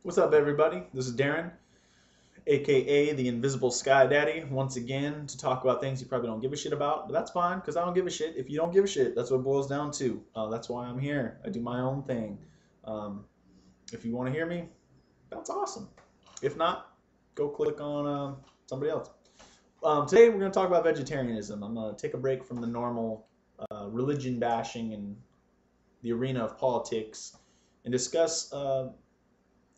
What's up, everybody? This is Darren, aka the Invisible Sky Daddy, once again to talk about things you probably don't give a shit about, but that's fine because I don't give a shit. If you don't give a shit, that's what it boils down to. That's why I'm here. I do my own thing. Um, if you want to hear me, that's awesome. If not, go click on somebody else. Today we're going to talk about vegetarianism. I'm going to take a break from the normal religion bashing and the arena of politics and discuss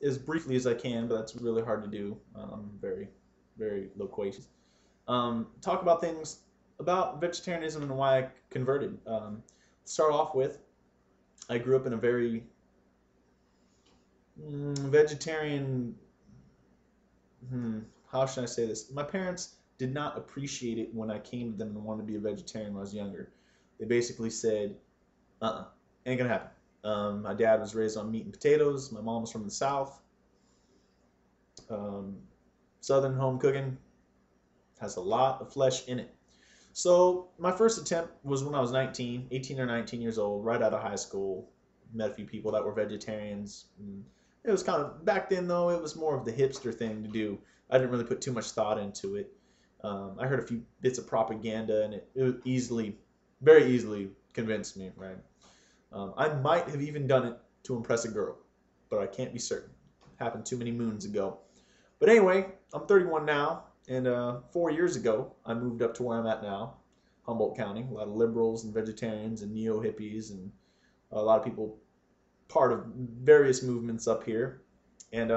as briefly as I can, but that's really hard to do. I'm very, very loquacious. Talk about things about vegetarianism and why I converted. Start off with, I grew up in a very vegetarian. How should I say this? My parents did not appreciate it when I came to them and wanted to be a vegetarian when I was younger. They basically said, ain't gonna happen. My dad was raised on meat and potatoes. My mom was from the South. Southern home cooking has a lot of flesh in it. So my first attempt was when I was 18 or 19 years old, right out of high school. Met a few people that were vegetarians. It was kind of, back then though, it was more of the hipster thing to do. I didn't really put too much thought into it. I heard a few bits of propaganda and it very easily convinced me, right? I might have even done it to impress a girl, but I can't be certain. It happened too many moons ago. But anyway, I'm 31 now, and 4 years ago, I moved up to where I'm at now, Humboldt County. A lot of liberals and vegetarians and neo-hippies and a lot of people part of various movements up here. And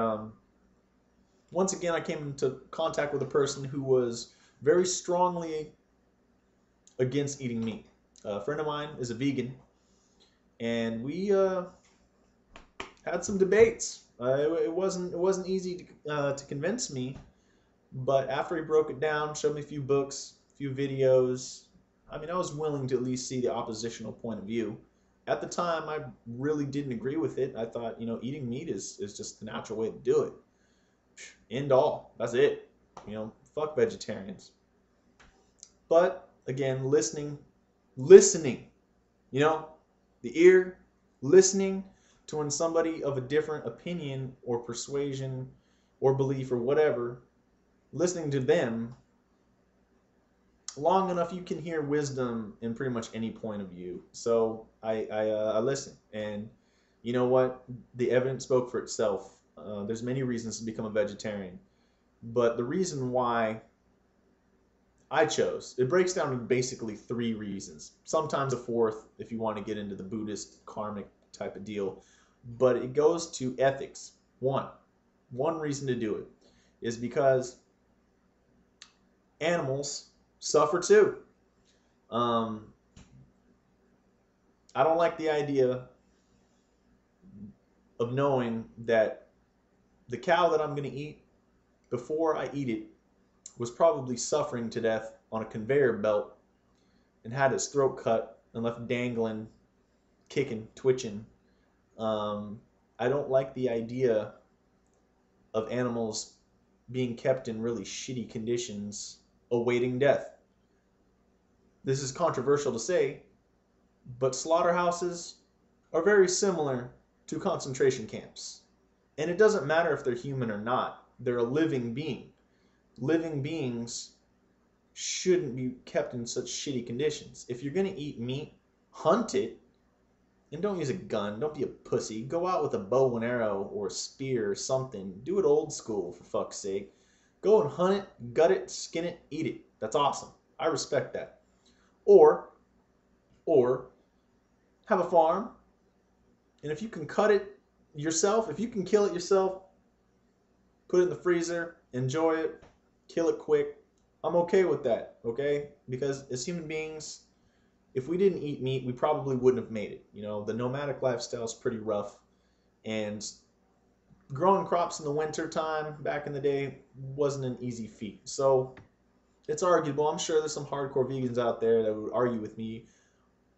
once again, I came into contact with a person who was very strongly against eating meat. A friend of mine is a vegan. And we had some debates. It wasn't easy to convince me, but after he broke it down, showed me a few books, a few videos. I mean, I was willing to at least see the oppositional point of view. At the time, I really didn't agree with it. I thought, eating meat is just the natural way to do it. End all. That's it. Fuck vegetarians. But again, listening. The ear, listening to when somebody of a different opinion or persuasion or belief or whatever, listening to them long enough, you can hear wisdom in pretty much any point of view. So I listen, and you know what? The evidence spoke for itself. There's many reasons to become a vegetarian, but the reason why I chose, it breaks down to basically 3 reasons. Sometimes a 4th if you want to get into the Buddhist karmic type of deal. But it goes to ethics. One reason to do it is because animals suffer too. I don't like the idea of knowing that the cow that I'm going to eat, before I eat it, was probably suffering to death on a conveyor belt and had its throat cut and left dangling, kicking, twitching. I don't like the idea of animals being kept in really shitty conditions awaiting death. This is controversial to say, but slaughterhouses are very similar to concentration camps. And it doesn't matter if they're human or not. They're a living being. Living beings shouldn't be kept in such shitty conditions. If you're going to eat meat, hunt it, and don't use a gun. Don't be a pussy. Go out with a bow and arrow or a spear or something. Do it old school, for fuck's sake. Go and hunt it, gut it, skin it, eat it. That's awesome. I respect that. Or have a farm, and if you can cut it yourself, if you can kill it yourself, put it in the freezer, enjoy it, kill it quick. I'm okay with that, okay? Because as human beings, if we didn't eat meat, we probably wouldn't have made it. The nomadic lifestyle is pretty rough, and growing crops in the winter time back in the day wasn't an easy feat. So it's arguable. I'm sure there's some hardcore vegans out there that would argue with me.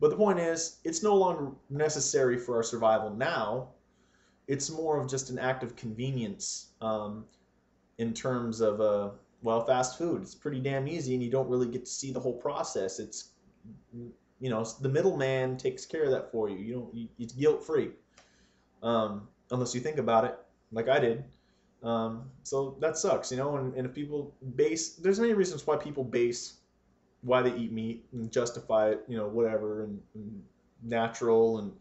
But the point is, it's no longer necessary for our survival now. It's more of just an act of convenience in terms of, fast food. It's pretty damn easy, and you don't really get to see the whole process. It's, the middleman takes care of that for you. It's guilt-free. Unless you think about it. like I did. So that sucks, you know. And if people base, there's many reasons why people base why they eat meat and justify it, you know, whatever, and natural, and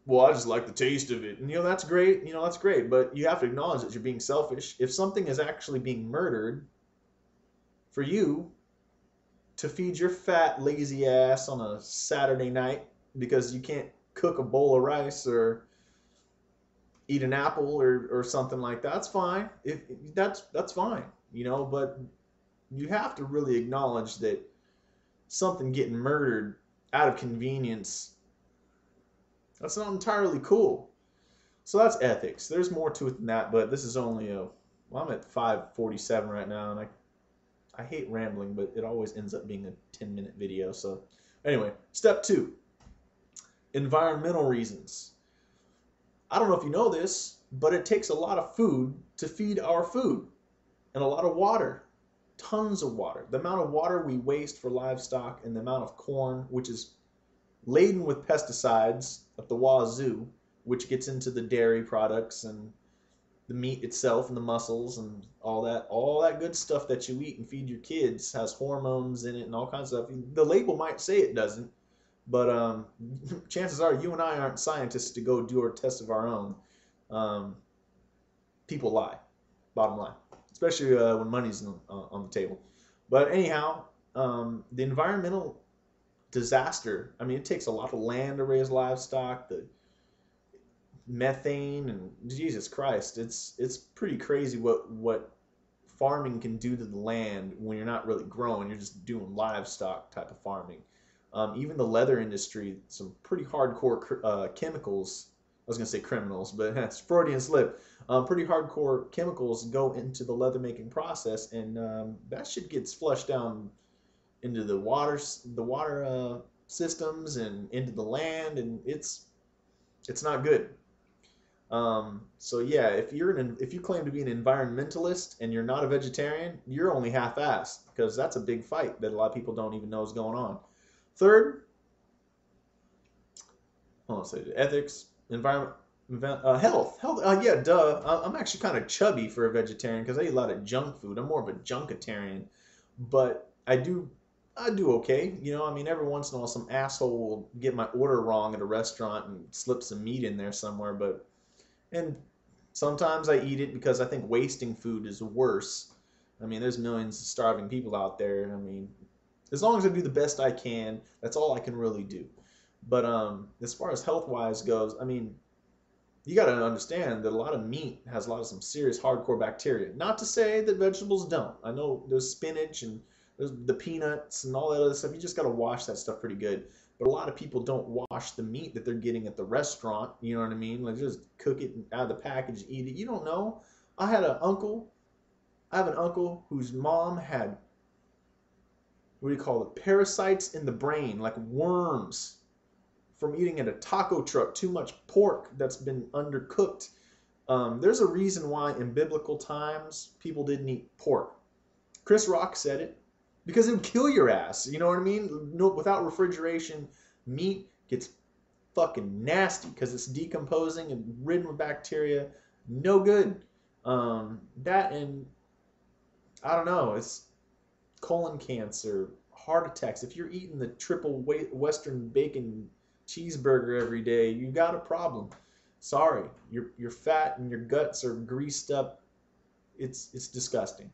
well, I just like the taste of it. And, you know, that's great. You know, that's great. But you have to acknowledge that you're being selfish. If something is actually being murdered for you to feed your fat, lazy ass on a Saturday night because you can't cook a bowl of rice or eat an apple or something like that, that's fine. If that's fine, you know, but you have to really acknowledge that something getting murdered out of convenience, that's not entirely cool. So that's ethics. There's more to it than that, but this is only a, well, I'm at 5:47 right now, and I hate rambling, but it always ends up being a 10-minute video. So anyway, step 2, environmental reasons. I don't know if you know this, but it takes a lot of food to feed our food, and a lot of water, tons of water. The amount of water we waste for livestock and the amount of corn, which is laden with pesticides at the wazoo, which gets into the dairy products and the meat itself and the muscles and all that good stuff that you eat and feed your kids has hormones in it and all kinds of stuff. The label might say it doesn't, but chances are you and I aren't scientists to go do our tests of our own. People lie, bottom line, especially when money's on the table. But anyhow, the environmental disaster, I mean, it takes a lot of land to raise livestock, the methane, and Jesus Christ, it's pretty crazy what farming can do to the land when you're not really growing, you're just doing livestock type of farming. Even the leather industry, some pretty hardcore chemicals. I was going to say criminals, but that's Freudian slip. Pretty hardcore chemicals go into the leather making process, and that shit gets flushed down into the water systems and into the land, and it's not good. So yeah, if you claim to be an environmentalist and you're not a vegetarian, you're only half-assed, because that's a big fight that a lot of people don't even know is going on. Third, I'll say ethics, environment, health. Yeah, duh. I'm actually kind of chubby for a vegetarian because I eat a lot of junk food. I'm more of a junkatarian, but I do okay. You know, I mean, every once in a while, some asshole will get my order wrong at a restaurant and slip some meat in there somewhere. And sometimes I eat it because I think wasting food is worse. I mean, there's millions of starving people out there. I mean, as long as I do the best I can, that's all I can really do. But as far as health-wise goes, I mean, you got to understand that a lot of meat has a lot of some serious hardcore bacteria. Not to say that vegetables don't. I know there's spinach and there's the peanuts and all that other stuff. You just got to wash that stuff pretty good. But a lot of people don't wash the meat that they're getting at the restaurant. You know what I mean? Like, just cook it out of the package, eat it. You don't know. I have an uncle whose mom had, what do you call it, parasites in the brain, like worms, from eating at a taco truck too much pork that's been undercooked. There's a reason why in biblical times people didn't eat pork. Chris Rock said it, because it would kill your ass. You know what I mean? No, without refrigeration, meat gets fucking nasty because it's decomposing and ridden with bacteria. No good. That, and I don't know, it's colon cancer, heart attacks. If you're eating the triple Western bacon cheeseburger every day, you got a problem. Sorry, you're fat and your guts are greased up. It's disgusting.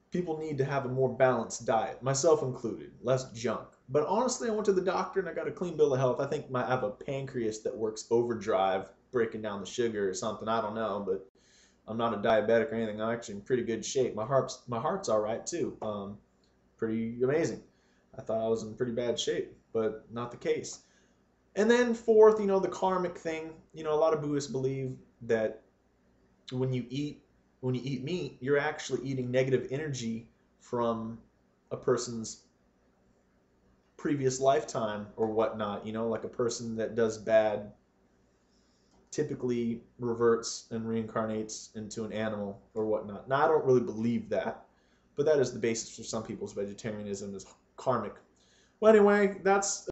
People need to have a more balanced diet, myself included, less junk. But honestly, I went to the doctor and I got a clean bill of health. I think I have a pancreas that works overdrive, breaking down the sugar or something. I don't know, but I'm not a diabetic or anything. I'm actually in pretty good shape. My heart's all right too. Pretty amazing. I thought I was in pretty bad shape, but not the case. And then fourth, you know, the karmic thing. You know, a lot of Buddhists believe that when you eat meat, you're actually eating negative energy from a person's previous lifetime or whatnot. You know, like a person that does bad typically reverts and reincarnates into an animal or whatnot. Now, I don't really believe that, but that is the basis for some people's vegetarianism, is karmic. Well, anyway, that's